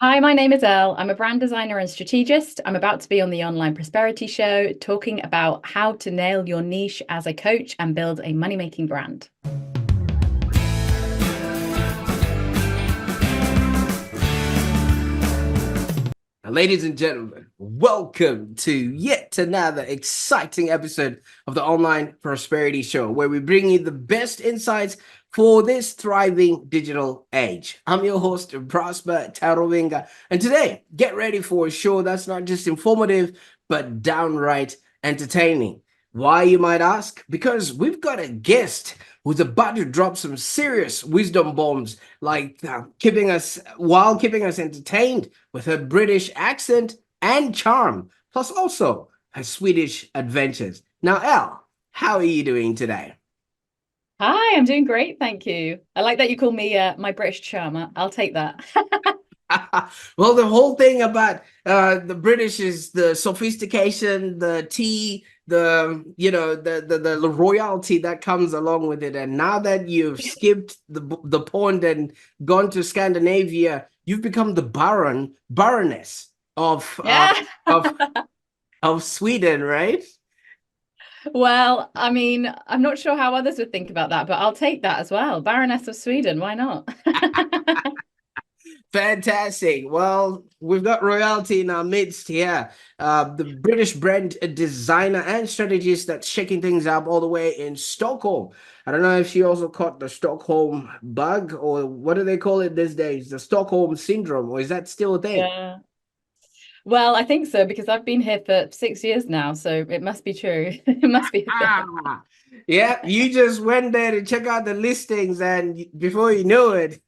Hi, my name is Elle. I'm a brand designer and strategist. I'm about to be on the Online Prosperity Show talking about how to nail your niche as a coach and build a money-making brand. Ladies and gentlemen, welcome to yet another exciting episode of the Online Prosperity Show, where we bring you the best insights for this thriving digital age. I'm your host, Prosper Taruvinga, and today, get ready for a show that's not just informative, but downright entertaining. Why, you might ask? Because we've got a guest who's about to drop some serious wisdom bombs, like keeping us entertained with her British accent and charm, plus also her Swedish adventures. Now, Elle, how are you doing today? Hi, I'm doing great, thank you. I like that you call me my British charmer. I'll take that. Well, the whole thing about the British is the sophistication, the tea, the royalty that comes along with it. And now that you've skipped the pond and gone to Scandinavia, you've become the baroness of Yeah. of of Sweden, right? Well, I mean, I'm not sure how others would think about that, but I'll take that as well. Baroness of Sweden, why not? Fantastic. Well, we've got royalty in our midst here. The British brand designer and strategist that's shaking things up all the way in Stockholm. I don't know if she also caught the Stockholm bug, or what do they call it these days? The Stockholm syndrome, or is that still a thing? Yeah. Well, I think so because I've been here for 6 years now, so it must be true. It must be a thing. Ah, yeah, you just went there to check out the listings, and before you knew it,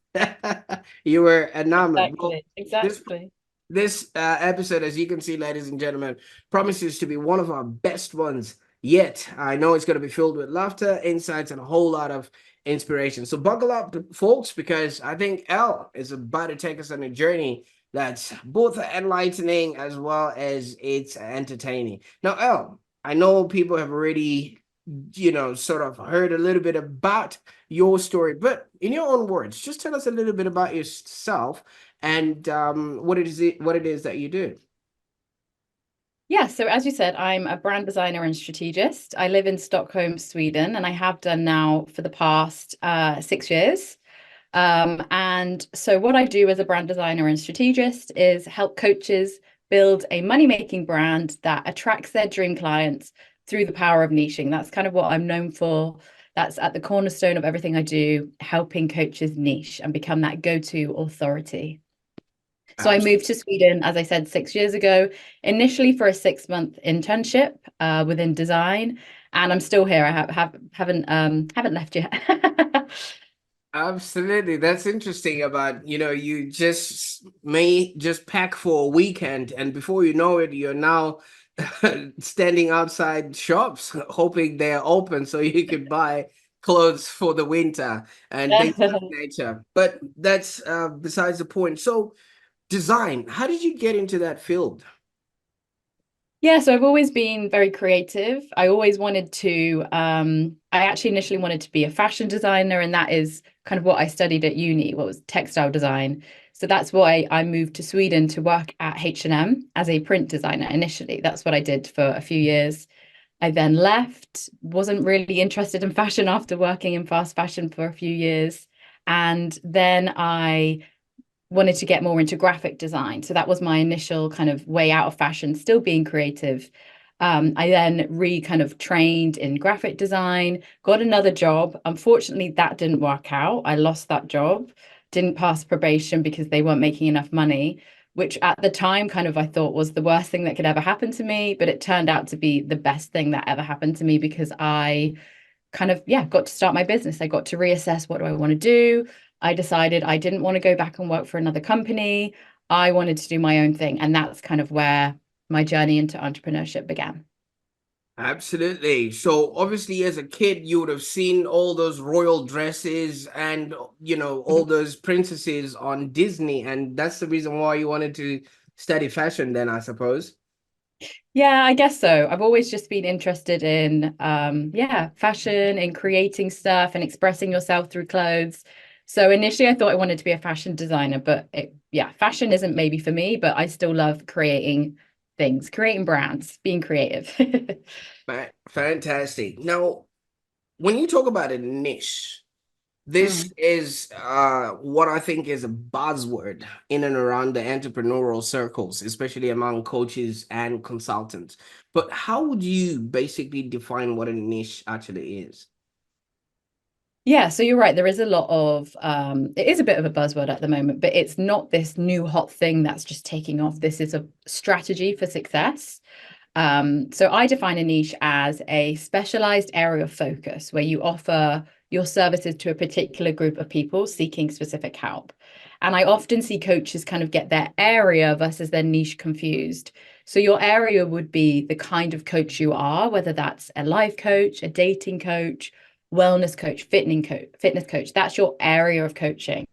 you were enamored. Well, Exactly. this Exactly. This episode, as you can see, ladies and gentlemen, promises to be one of our best ones yet. I know it's going to be filled with laughter, insights, and a whole lot of inspiration. So buckle up, folks, because I think Elle is about to take us on a journey that's both enlightening as well as it's entertaining. Now, Elle, I know people have already, sort of heard a little bit about your story, but in your own words, just tell us a little bit about yourself and what it is that you do. Yeah, so as you said, I'm a brand designer and strategist. I live in Stockholm, Sweden, and I have done now for the past 6 years. And so, what I do as a brand designer and strategist is help coaches build a money-making brand that attracts their dream clients through the power of niching. That's kind of what I'm known for. That's at the cornerstone of everything I do, helping coaches niche and become that go-to authority. So I moved to Sweden, as I said, 6 years ago, initially for a 6-month internship within design, and I'm still here. I haven't left yet. Absolutely. That's interesting about, you just may just pack for a weekend, and before you know it, you're now standing outside shops hoping they're open so you can buy clothes for the winter and things of that nature. But that's besides the point. So design, how did you get into that field? Yeah, so I've always been very creative. I always wanted to, I actually initially wanted to be a fashion designer, and that is kind of what I studied at uni, what was textile design. So that's why I moved to Sweden to work at H&M as a print designer initially. That's what I did for a few years. I then left, wasn't really interested in fashion after working in fast fashion for a few years. And then I wanted to get more into graphic design. So that was my initial kind of way out of fashion, still being creative. I then kind of trained in graphic design, got another job. Unfortunately, that didn't work out. I lost that job, didn't pass probation because they weren't making enough money, which at the time kind of I thought was the worst thing that could ever happen to me. But it turned out to be the best thing that ever happened to me because I kind of, yeah, got to start my business. I got to reassess what do I want to do. I decided I didn't want to go back and work for another company. I wanted to do my own thing. And that's kind of where my journey into entrepreneurship began. Absolutely. So obviously as a kid you would have seen all those royal dresses and all those princesses on Disney, and that's the reason why you wanted to study fashion then, I suppose. Yeah, I guess so. I've always just been interested in fashion and creating stuff and expressing yourself through clothes. So initially I thought I wanted to be a fashion designer, but fashion isn't maybe for me, but I still love creating things, creating brands, being creative. Fantastic. Now, when you talk about a niche, this Mm. is what I think is a buzzword in and around the entrepreneurial circles, especially among coaches and consultants. But how would you basically define what a niche actually is? Yeah, so you're right. There is a lot of it is a bit of a buzzword at the moment, but it's not this new hot thing that's just taking off. This is a strategy for success. So I define a niche as a specialized area of focus where you offer your services to a particular group of people seeking specific help. And I often see coaches kind of get their area versus their niche confused. So your area would be the kind of coach you are, whether that's a life coach, a dating coach, wellness coach, fitness coach. That's your area of coaching.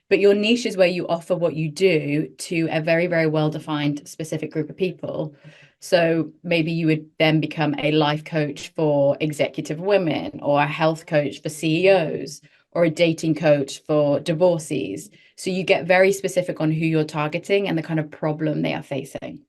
But your niche is where you offer what you do to a very, very well-defined specific group of people. So maybe you would then become a life coach for executive women, or a health coach for CEOs, or a dating coach for divorcees. So you get very specific on who you're targeting and the kind of problem they are facing.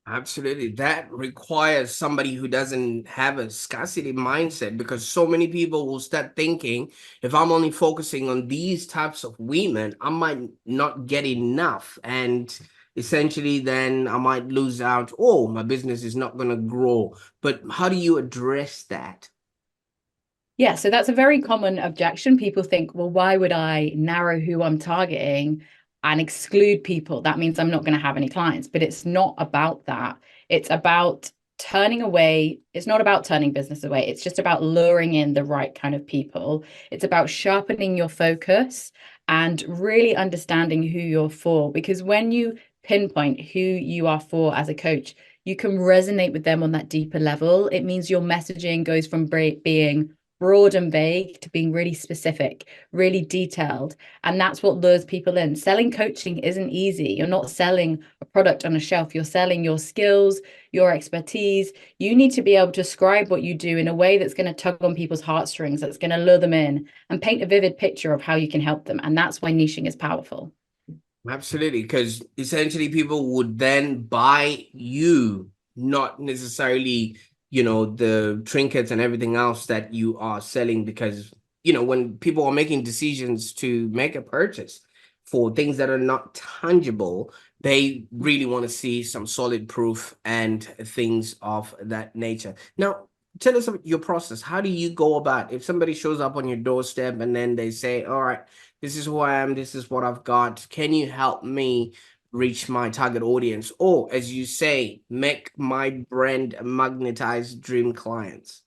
Absolutely. That requires somebody who doesn't have a scarcity mindset, because so many people will start thinking, if I'm only focusing on these types of women, I might not get enough. And essentially, then I might lose out. Oh, my business is not going to grow. But how do you address that? Yeah, so that's a very common objection. People think, well, why would I narrow who I'm targeting and exclude people? That means I'm not going to have any clients. But it's not about that. It's about turning away. It's not about turning business away. It's just about luring in the right kind of people. It's about sharpening your focus and really understanding who you're for. Because when you pinpoint who you are for as a coach, you can resonate with them on that deeper level. It means your messaging goes from being broad and vague to being really specific, really detailed. And that's what lures people in. Selling coaching isn't easy. You're not selling a product on a shelf, you're selling your skills, your expertise. You need to be able to describe what you do in a way that's going to tug on people's heartstrings, that's going to lure them in and paint a vivid picture of how you can help them. And that's why niching is powerful. Absolutely, because essentially people would then buy you, not necessarily, the trinkets and everything else that you are selling. Because, when people are making decisions to make a purchase for things that are not tangible, they really want to see some solid proof and things of that nature. Now, tell us about your process. How do you go about if somebody shows up on your doorstep and then they say, all right, this is who I am, this is what I've got. Can you help me reach my target audience? Or, as you say, make my brand magnetize dream clients?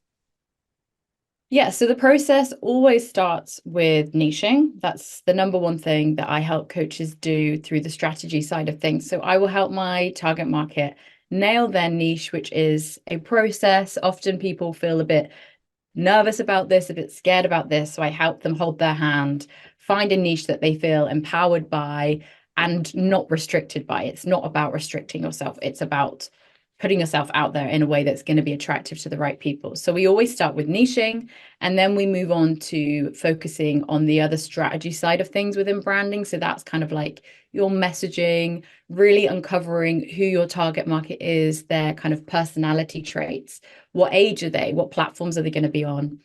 Yeah, so the process always starts with niching. That's the number one thing that I help coaches do through the strategy side of things. So I will help my target market nail their niche, which is a process. Often people feel a bit nervous about this, a bit scared about this. So I help them hold their hand, find a niche that they feel empowered by and not restricted by. It's not about restricting yourself, it's about putting yourself out there in a way that's going to be attractive to the right people. So we always start with niching and then we move on to focusing on the other strategy side of things within branding. So that's kind of like your messaging, really uncovering who your target market is, their kind of personality traits, what age are they, what platforms are they going to be on,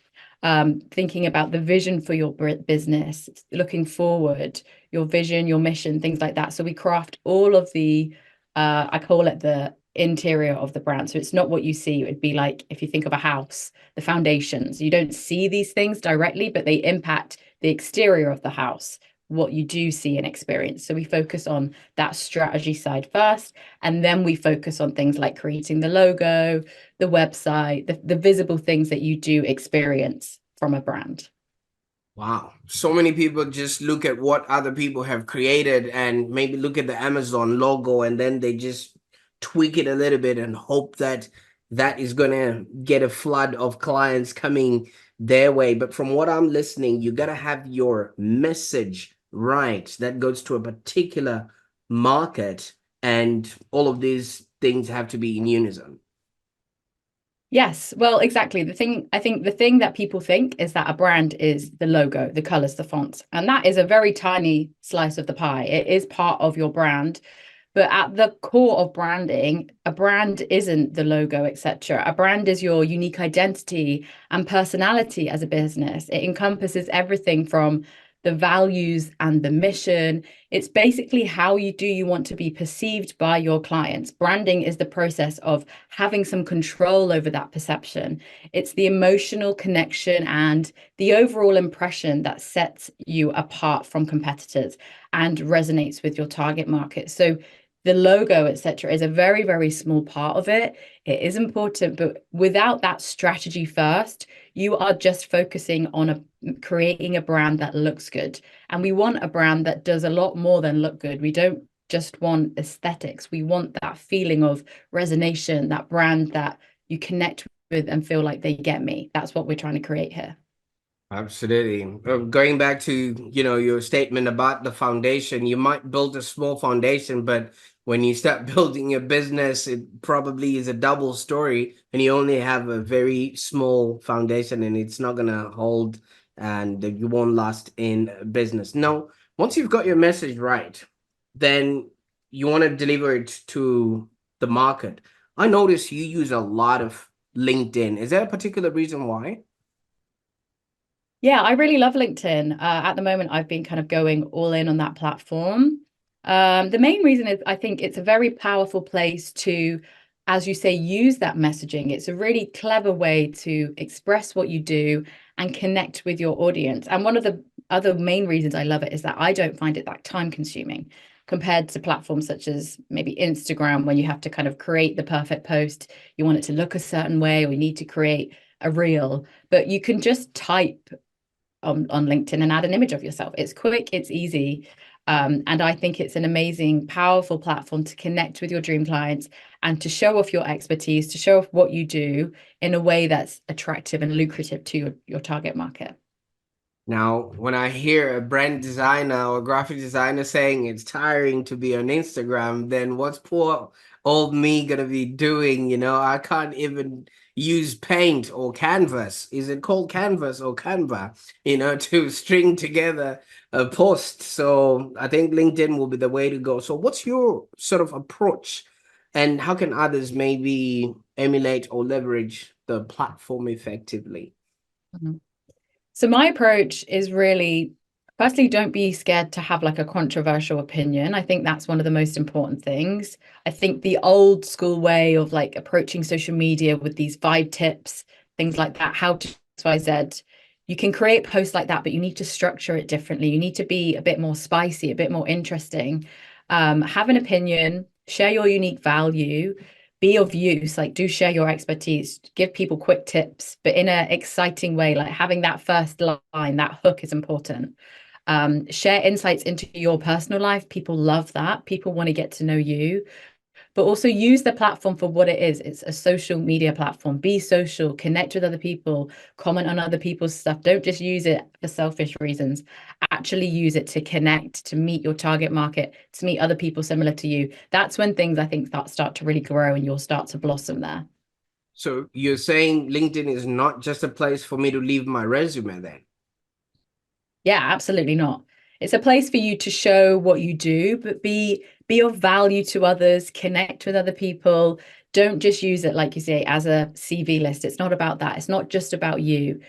thinking about the vision for your business, looking forward, your vision, your mission, things like that. So we craft all of the, I call it the interior of the brand. So it's not what you see. It would be like if you think of a house, the foundations. You don't see these things directly, but they impact the exterior of the house, what you do see and experience. So we focus on that strategy side first, and then we focus on things like creating the logo, the website, the visible things that you do experience from a brand. Wow. So many people just look at what other people have created and maybe look at the Amazon logo, and then they just tweak it a little bit and hope that that is going to get a flood of clients coming their way. But from what I'm listening, you got to have your message right that goes to a particular market, and all of these things have to be in unison. Yes, well, exactly. I think the thing that people think is that a brand is the logo, the colors, the fonts, and that is a very tiny slice of the pie. It is part of your brand, but at the core of branding, a brand isn't the logo, etc. A brand is your unique identity and personality as a business. It encompasses everything from the values and the mission. It's basically how you want to be perceived by your clients. Branding is the process of having some control over that perception. It's the emotional connection and the overall impression that sets you apart from competitors and resonates with your target market. So the logo, etc., is a very, very small part of it. It is important, but without that strategy first, you are just focusing on creating a brand that looks good. And we want a brand that does a lot more than look good. We don't just want aesthetics. We want that feeling of resonation, that brand that you connect with and feel like they get me. That's what we're trying to create here. Absolutely. Going back to, your statement about the foundation, you might build a small foundation, but when you start building your business, it probably is a double story and you only have a very small foundation and it's not going to hold and you won't last in business. Now, once you've got your message right, then you want to deliver it to the market. I notice you use a lot of LinkedIn. Is there a particular reason why? Yeah, I really love LinkedIn. At the moment, I've been kind of going all in on that platform. The main reason is I think it's a very powerful place to, as you say, use that messaging. It's a really clever way to express what you do and connect with your audience. And one of the other main reasons I love it is that I don't find it that time consuming compared to platforms such as maybe Instagram, where you have to kind of create the perfect post. You want it to look a certain way, or you need to create a reel, but you can just type on LinkedIn and add an image of yourself. It's quick, it's easy. And I think it's an amazing, powerful platform to connect with your dream clients and to show off your expertise, to show off what you do in a way that's attractive and lucrative to your target market. Now, when I hear a brand designer or graphic designer saying it's tiring to be on Instagram, then what's poor old me gonna be doing? I can't even use paint or canvas. Is it called canvas or Canva? To string together a post. So I think LinkedIn will be the way to go. So what's your sort of approach, and how can others maybe emulate or leverage the platform effectively? Mhm. So my approach is really, firstly, don't be scared to have like a controversial opinion. I think that's one of the most important things. I think the old school way of like approaching social media with these 5 tips, things like that, how to XYZ, you can create posts like that, but you need to structure it differently. You need to be a bit more spicy, a bit more interesting. Have an opinion, share your unique value, be of use, like do share your expertise, give people quick tips, but in an exciting way, like having that first line, that hook is important. Share insights into your personal life. People love that. People want to get to know you, but also use the platform for what it is. It's a social media platform. Be social, connect with other people, comment on other people's stuff. Don't just use it for selfish reasons. Actually use it to connect, to meet your target market, to meet other people similar to you. That's when things I think start to really grow and you'll start to blossom there. So you're saying LinkedIn is not just a place for me to leave my resume then? Yeah, absolutely not. It's a place for you to show what you do, but be of value to others, connect with other people. Don't just use it, like you say, as a CV list. It's not about that. It's not just about you.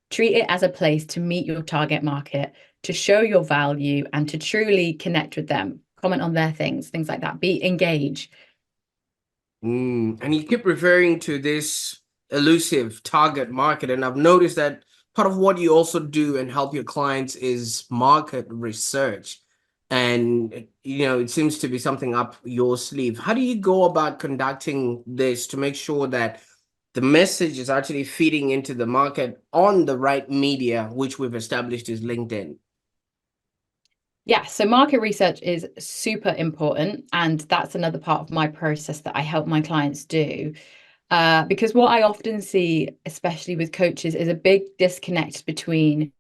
Treat it as a place to meet your target market, to show your value and to truly connect with them, comment on their things like that. Be engage. And you keep referring to this elusive target market, and I've noticed that part of what you also do and help your clients is market research. And it seems to be something up your sleeve. How do you go about conducting this to make sure that the message is actually feeding into the market on the right media, which we've established is LinkedIn? Yeah, so market research is super important. And that's another part of my process that I help my clients do. Because what I often see, especially with coaches, is a big disconnect between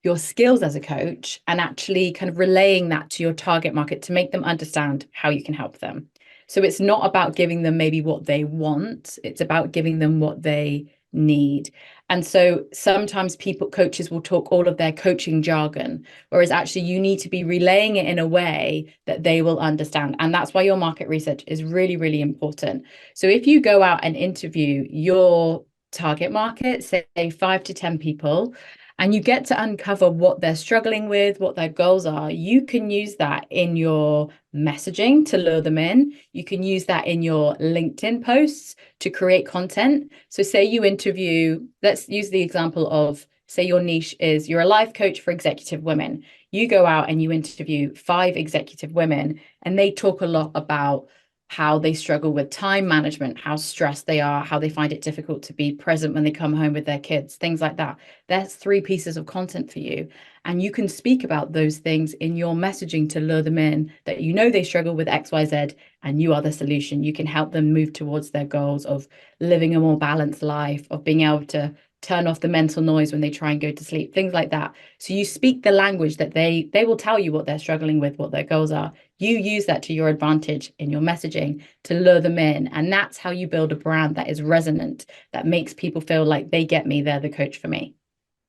your skills as a coach and actually kind of relaying that to your target market to make them understand how you can help them. So it's not about giving them maybe what they want, it's about giving them what they need. And so sometimes coaches will talk all of their coaching jargon, whereas actually you need to be relaying it in a way that they will understand. And that's why your market research is really, really important. So if you go out and interview your target market, say 5 to 10 people, and you get to uncover what they're struggling with, what their goals are, you can use that in your messaging to lure them in. You can use that in your LinkedIn posts to create content. So say you interview, let's use the example of, say your niche is you're a life coach for executive women. You go out and you interview 5 executive women, and they talk a lot about how they struggle with time management, how stressed they are, how they find it difficult to be present when they come home with their kids, things like that. That's 3 pieces of content for you. And you can speak about those things in your messaging to lure them in, that you know they struggle with XYZ and you are the solution. You can help them move towards their goals of living a more balanced life, of being able to turn off the mental noise when they try and go to sleep, things like that. So you speak the language that they will tell you what they're struggling with, what their goals are. You use that to your advantage in your messaging to lure them in. And that's how you build a brand that is resonant, that makes people feel like they get me, they're the coach for me.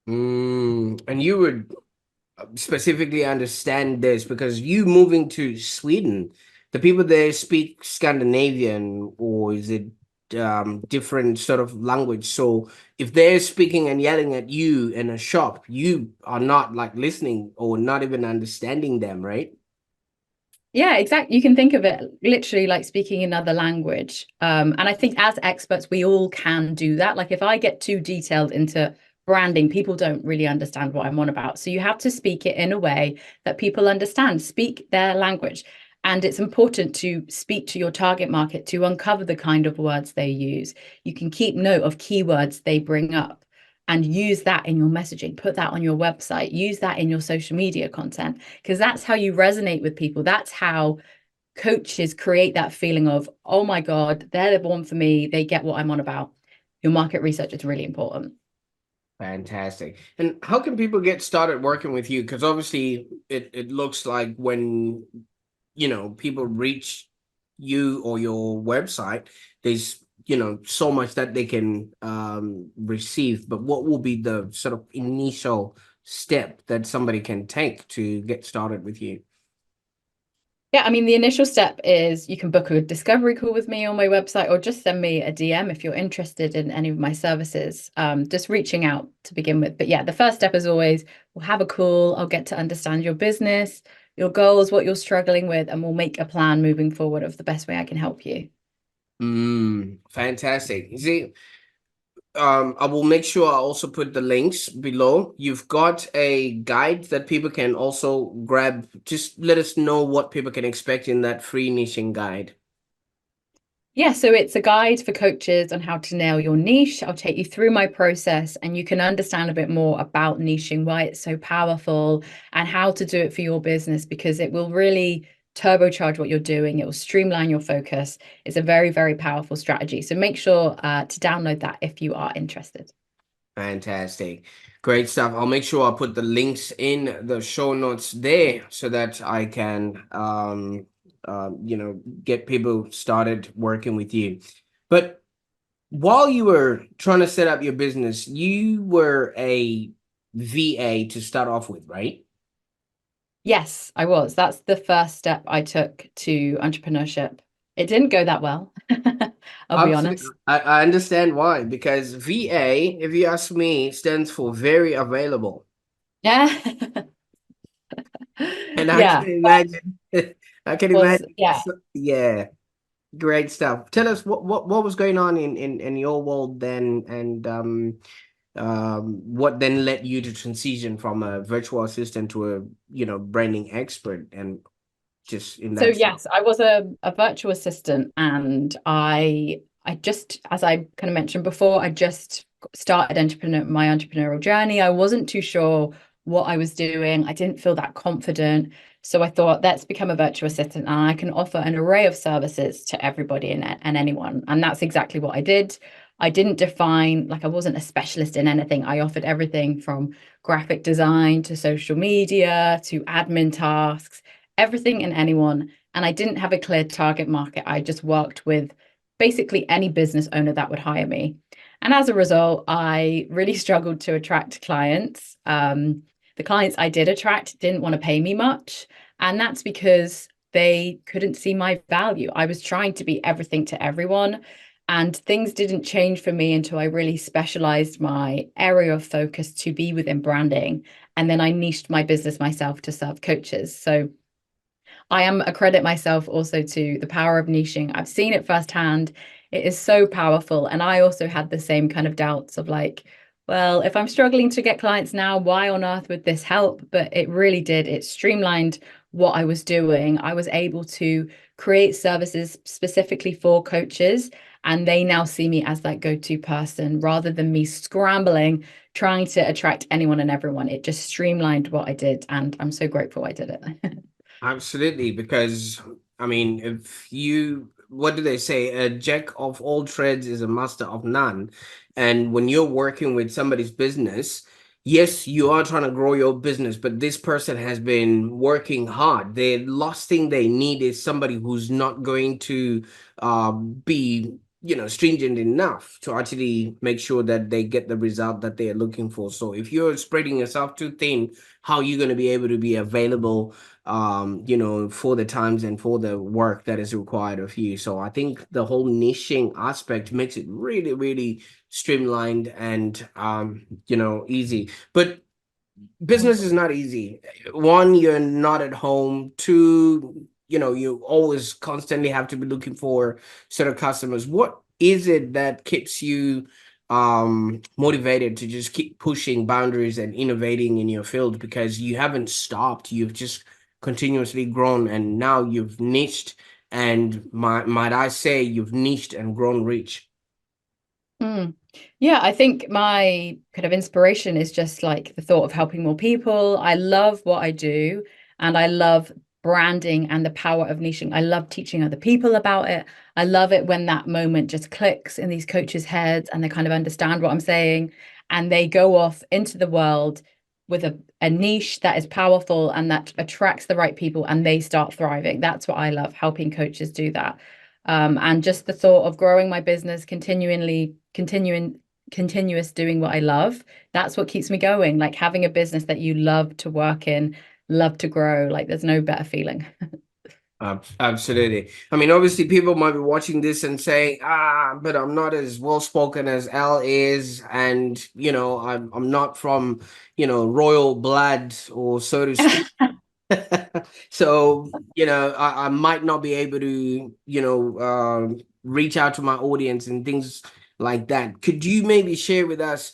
And you would specifically understand this because you moving to Sweden, the people there speak Scandinavian, or is it different sort of language? So if they're speaking and yelling at you in a shop, you are not like listening or not even understanding them, right? Yeah, exactly. You can think of it literally like speaking another language. And I think as experts, we all can do that. Like if I get too detailed into branding, people don't really understand what I'm on about. So you have to speak it in a way that people understand, speak their language. And it's important to speak to your target market to uncover the kind of words they use. You can keep note of keywords they bring up and use that in your messaging, put that on your website, use that in your social media content, because that's how you resonate with people. That's how coaches create that feeling of, oh my God, they're the one for me. They get what I'm on about. Your market research is really important. Fantastic. And how can people get started working with you? Because obviously it looks like when people reach you or your website, there's so much that they can receive. But what will be the sort of initial step that somebody can take to get started with you? Yeah, I mean, the initial step is you can book a discovery call with me on my website or just send me a DM if you're interested in any of my services. Just reaching out to begin with. But yeah, the first step is always we'll have a call. I'll get to understand your business, your goals, what you're struggling with, and we'll make a plan moving forward of the best way I can help you. Fantastic. You see, I will make sure I also put the links below. You've got a guide that people can also grab. Just let us know what people can expect in that free niching guide. Yeah, so it's a guide for coaches on how to nail your niche. I'll take you through my process and you can understand a bit more about niching, why it's so powerful, and how to do it for your business because it will really turbocharge what you're doing. It will streamline your focus. It's a very, very powerful strategy. So make sure to download that if you are interested. Fantastic. Great stuff. I'll make sure I put the links in the show notes there so that I can get people started working with you. But while you were trying to set up your business, you were a VA to start off with, right? Yes, I was. That's the first step I took to entrepreneurship. It didn't go that well. I'll be Absolutely. honest. I understand why, because VA, if you ask me, stands for very available. Yeah. And I Yeah. can imagine, I can Was imagine. yeah. Yeah, great stuff. Tell us what was going on in your world then, and what then led you to transition from a virtual assistant to a branding expert, and just in So that sense. yes, I was a virtual assistant and I just, as I kind of mentioned before, I just started my entrepreneurial journey. I wasn't too sure what I was doing. I didn't feel that confident. So I thought, let's become a virtual assistant and I can offer an array of services to everybody and anyone. And that's exactly what I did. I didn't define, like I wasn't a specialist in anything. I offered everything from graphic design to social media to admin tasks, everything and anyone and I didn't have a clear target market. I just worked with basically any business owner that would hire me. And as a result, I really struggled to attract clients. The clients I did attract didn't want to pay me much. And that's because they couldn't see my value. I was trying to be everything to everyone. And things didn't change for me until I really specialized my area of focus to be within branding. And then I niched my business myself to serve coaches. So I am accredit myself also to the power of niching. I've seen it firsthand. It is so powerful. And I also had the same kind of doubts of like, well, if I'm struggling to get clients now, why on earth would this help? But it really did. It streamlined what I was doing. I was able to create services specifically for coaches, and they now see me as that go-to person rather than me scrambling, trying to attract anyone and everyone. It just streamlined what I did. And I'm so grateful I did it. Absolutely, because I mean, if you, what do they say? A jack of all trades is a master of none. And when you're working with somebody's business, yes, you are trying to grow your business, but this person has been working hard. The last thing they need is somebody who's not going to be, stringent enough to actually make sure that they get the result that they are looking for. So if you're spreading yourself too thin, how are you going to be able to be available for the times and for the work that is required of you? So I think the whole niching aspect makes it really, really streamlined and easy. But business is not easy. One, you're not at home. Two, you always constantly have to be looking for sort of customers. What is it that keeps you motivated to just keep pushing boundaries and innovating in your field? Because you haven't stopped. You've just continuously grown, and now you've niched, and might I say you've niched and grown rich. Mm. Yeah, I think my kind of inspiration is just like the thought of helping more people. I love what I do, and I love branding and the power of niching. I love teaching other people about it. I love it when that moment just clicks in these coaches' heads and they kind of understand what I'm saying and they go off into the world with a niche that is powerful and that attracts the right people and they start thriving. That's what I love, helping coaches do that. And just the thought of growing my business, continuous doing what I love. That's what keeps me going. Like having a business that you love to work in, love to grow. Like there's no better feeling. Absolutely. I mean, obviously, people might be watching this and saying, but I'm not as well spoken as Elle is, and I'm not from royal blood, or so to speak. So, I might not be able to, reach out to my audience and things like that. Could you maybe share with us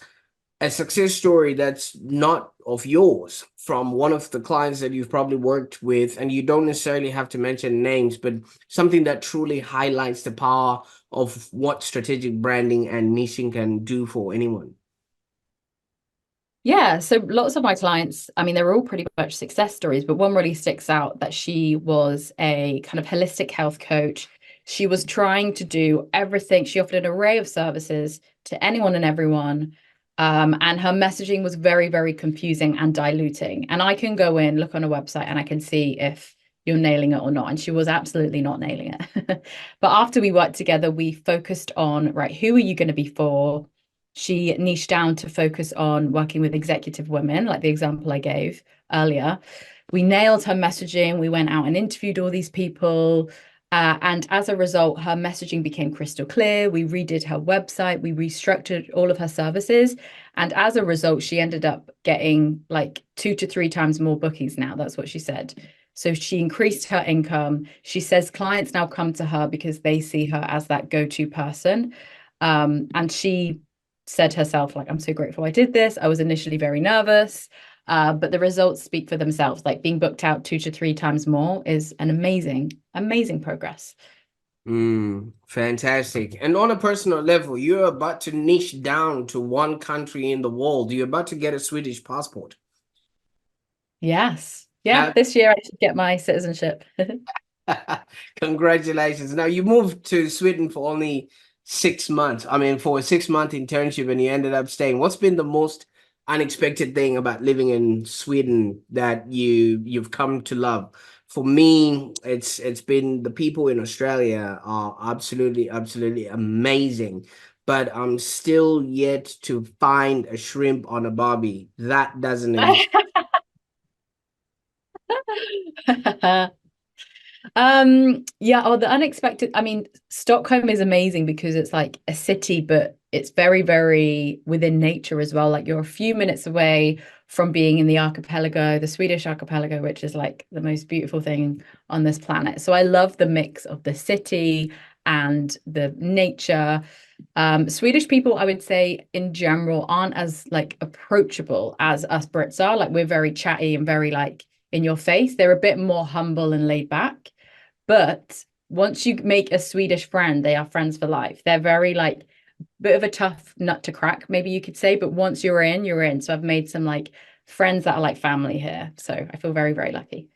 a success story that's not of yours from one of the clients that you've probably worked with? And you don't necessarily have to mention names, but something that truly highlights the power of what strategic branding and niching can do for anyone. Yeah, so lots of my clients, I mean, they're all pretty much success stories, but one really sticks out that she was a kind of holistic health coach. She was trying to do everything. She offered an array of services to anyone and everyone. And her messaging was very, very confusing and diluting. And I can go in, look on a website, and I can see if you're nailing it or not. And she was absolutely not nailing it. But after we worked together, we focused on, right, who are you going to be for? She niched down to focus on working with executive women, like the example I gave earlier. We nailed her messaging. We went out and interviewed all these people. And as a result, her messaging became crystal clear. We redid her website. We restructured all of her services. And as a result, she ended up getting like 2 to 3 times more bookings now. That's what she said. So she increased her income. She says clients now come to her because they see her as that go-to person. And she said herself, like, I'm so grateful I did this. I was initially very nervous, but the results speak for themselves. Like being booked out 2 to 3 times more is an amazing, amazing progress. Fantastic. And on a personal level, you're about to niche down to one country in the world. You're about to get a Swedish passport. Yes. Yeah. That This year I should get my citizenship. Congratulations. Now you moved to Sweden for only 6 months. I mean, for a 6 month internship, and you ended up staying. What's been the most unexpected thing about living in Sweden that you've come to love? for me, it's been the people in Australia are absolutely amazing. But I'm still yet to find a shrimp on a barbie. That doesn't exist. Yeah, oh, the unexpected. I mean, Stockholm is amazing because it's like a city, but it's very, very within nature as well. Like you're a few minutes away from being in the archipelago, the Swedish archipelago, which is like the most beautiful thing on this planet. So I love the mix of the city and the nature. Swedish people, I would say, in general, aren't as like approachable as us Brits are. Like we're very chatty and very like in your face. They're a bit more humble and laid back. But once you make a Swedish friend, they are friends for life. They're very like bit of a tough nut to crack, maybe you could say. But once you're in, you're in. So I've made some like friends that are like family here. So I feel very, very lucky.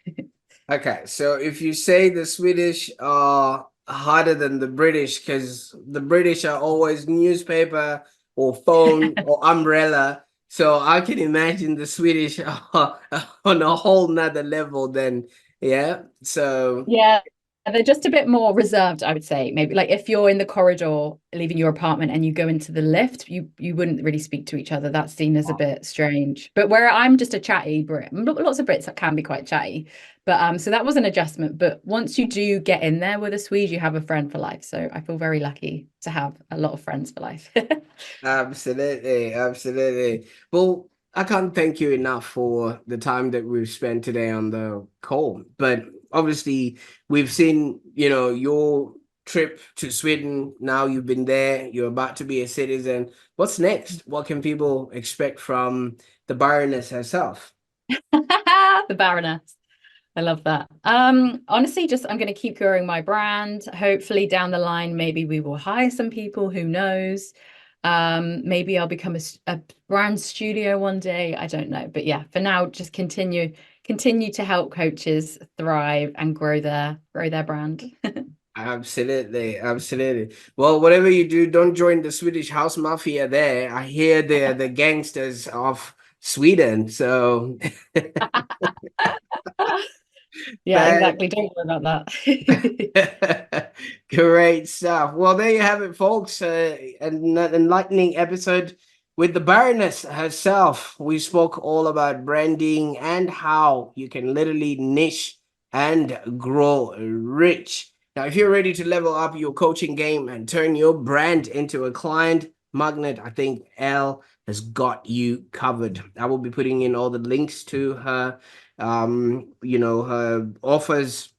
Okay, so if you say the Swedish are harder than the British, because the British are always newspaper or phone or umbrella, so I can imagine the Swedish are on a whole nother level then, yeah. So Yeah, they're just a bit more reserved, I would say. Maybe like if you're in the corridor leaving your apartment and you go into the lift, you wouldn't really speak to each other. That's seen as a bit strange. But where I'm just a chatty Brit, lots of Brits that can be quite chatty. But so that was an adjustment. But once you do get in there with a Swede, you have a friend for life. So I feel very lucky to have a lot of friends for life. absolutely. Well, I can't thank you enough for the time that we've spent today on the call. But obviously, we've seen, your trip to Sweden. Now you've been there, you're about to be a citizen. What's next? What can people expect from the Baroness herself? The Baroness. I love that. Honestly, just I'm going to keep growing my brand. Hopefully down the line, maybe we will hire some people, who knows? Maybe I'll become a brand studio one day. I don't know. But yeah, for now, just continue to help coaches thrive and grow their brand. Absolutely. Well, whatever you do, don't join the Swedish house mafia there. I hear they're the gangsters of Sweden. So Yeah, that exactly. Don't worry about that. great stuff. Well, there you have it, folks. An enlightening episode with the Baroness herself. We spoke all about branding and how you can literally niche and grow rich. Now, if you're ready to level up your coaching game and turn your brand into a client magnet, I think Elle has got you covered. I will be putting in all the links to her her offers,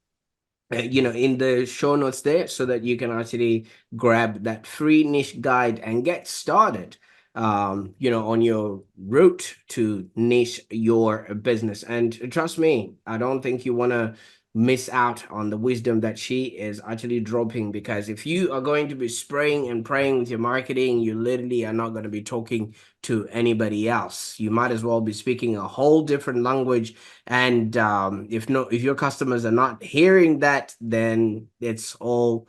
in the show notes there, so that you can actually grab that free niche guide and get started, on your route to niche your business. And trust me, I don't think you want to miss out on the wisdom that she is actually dropping, because if you are going to be spraying and praying with your marketing, you literally are not going to be talking to anybody else. You might as well be speaking a whole different language, and if your customers are not hearing that, then it's all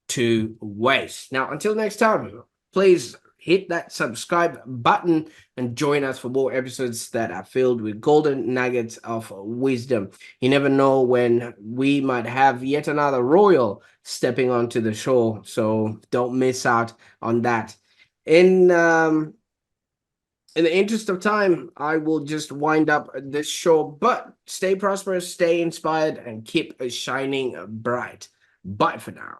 to waste. Now, until next time, please hit that subscribe button and join us for more episodes that are filled with golden nuggets of wisdom. You never know when we might have yet another royal stepping onto the show, so don't miss out on that. In the interest of time, I will just wind up this show, but stay prosperous, stay inspired, and keep shining bright. Bye for now.